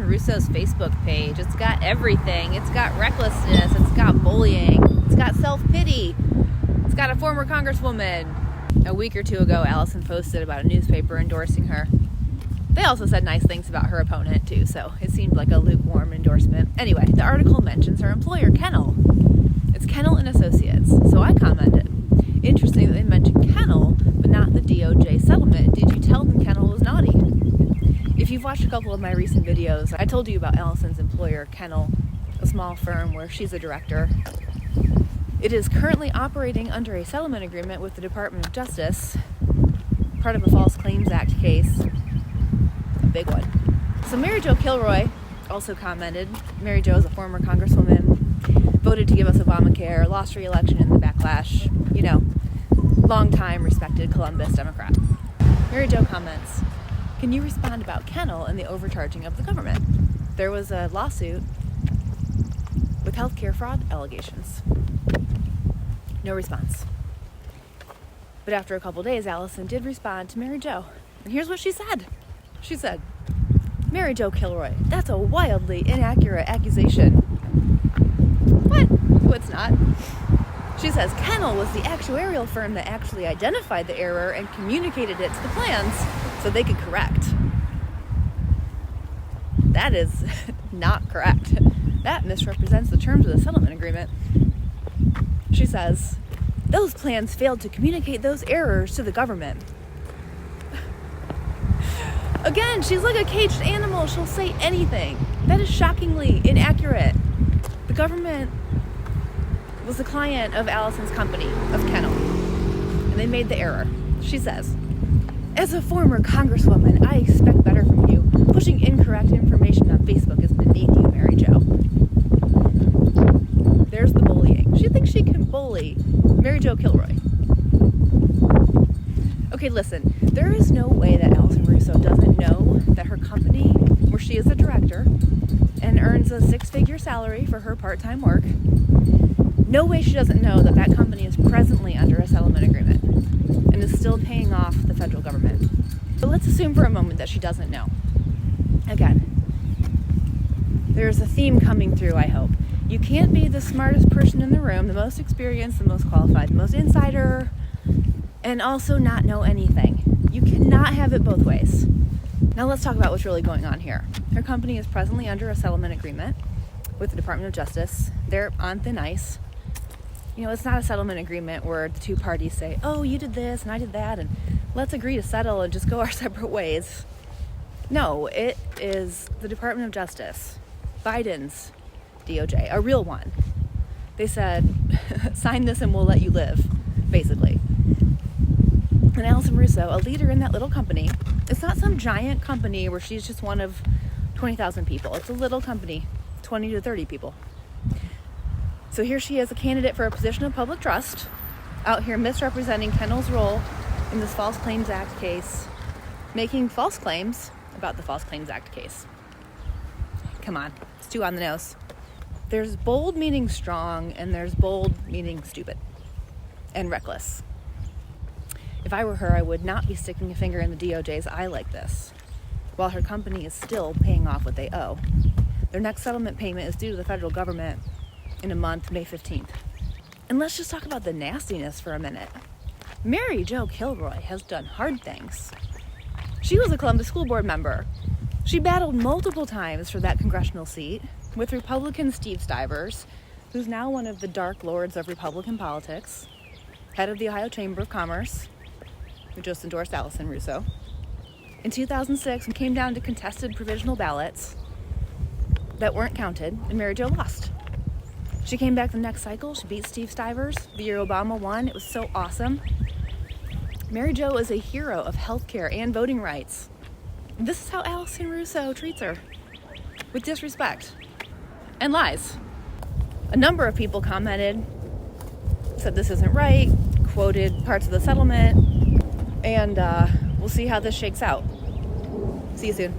Russo's Facebook page. It's got everything. It's got recklessness. It's got bullying. It's got self-pity. It's got a former congresswoman. A week or two ago, Allison posted about a newspaper endorsing her. They also said nice things about her opponent, too, so it seemed like a lukewarm endorsement. Anyway, the article mentions her employer, Kennel. It's Kennel and Associates, so I commented. Interesting that they mentioned Kennel, but not the DOJ settlement. Did you tell them Kennel was naughty? If you've watched a couple of my recent videos, I told you about Allison's employer, Kennel, a small firm where she's a director. It is currently operating under a settlement agreement with the Department of Justice, part of a False Claims Act case. A big one. So Mary Jo Kilroy also commented. Mary Jo is a former congresswoman, voted to give us Obamacare, lost re-election in the backlash. You know, long-time respected Columbus Democrat. Mary Jo comments, can you respond about Kennel and the overcharging of the government? There was a lawsuit with healthcare fraud allegations. No response. But after a couple days, Allison did respond to Mary Jo. And here's what she said. She said, Mary Jo Kilroy, that's a wildly inaccurate accusation. What? No, it's not. She says Kennel was the actuarial firm that actually identified the error and communicated it to the plans so they could correct. That is not correct. That misrepresents the terms of the settlement agreement. She says, those plans failed to communicate those errors to the government. Again, she's like a caged animal. She'll say anything. That is shockingly inaccurate. The government was the client of Allison's company, of Kennel, and they made the error. She says, as a former congresswoman, I expect better from you. Pushing incorrect information on Facebook is beneath you, Mary Jo. There's the bullying. She thinks she can bully Mary Jo Kilroy. Okay, listen, there is no way that Allison Russo doesn't know that her company, where she is a director and earns a six-figure salary for her part-time work, no way she doesn't know that that company is presently under a settlement agreement and is still paying off the federal government. But let's assume for a moment that she doesn't know. Again, there's a theme coming through, I hope. You can't be the smartest person in the room, the most experienced, the most qualified, the most insider, and also not know anything. You cannot have it both ways. Now let's talk about what's really going on here. Her company is presently under a settlement agreement with the Department of Justice. They're on thin ice. You know, it's not a settlement agreement where the two parties say, oh, you did this and I did that, and let's agree to settle and just go our separate ways. No, it is the Department of Justice, Biden's DOJ, a real one. They said, sign this and we'll let you live, basically. And Allison Russo, a leader in that little company, it's not some giant company where she's just one of 20,000 people. It's a little company, 20 to 30 people. So here she is, a candidate for a position of public trust, out here misrepresenting Kennel's role in this False Claims Act case, making false claims about the False Claims Act case. Come on, it's too on the nose. There's bold meaning strong, and there's bold meaning stupid and reckless. If I were her, I would not be sticking a finger in the DOJ's eye like this, while her company is still paying off what they owe. Their next settlement payment is due to the federal government in a month, May 15th. And let's just talk about the nastiness for a minute. Mary Jo Kilroy has done hard things. She was a Columbus School Board member. She battled multiple times for that congressional seat with Republican Steve Stivers, who's now one of the dark lords of Republican politics, head of the Ohio Chamber of Commerce, who just endorsed Allison Russo. In 2006, it came down to contested provisional ballots that weren't counted, and Mary Jo lost. She came back the next cycle. She beat Steve Stivers. The year Obama won, it was so awesome. Mary Jo is a hero of healthcare and voting rights. This is how Allison Russo treats her, with disrespect and lies. A number of people commented, said this isn't right, quoted parts of the settlement, and we'll see how this shakes out. See you soon.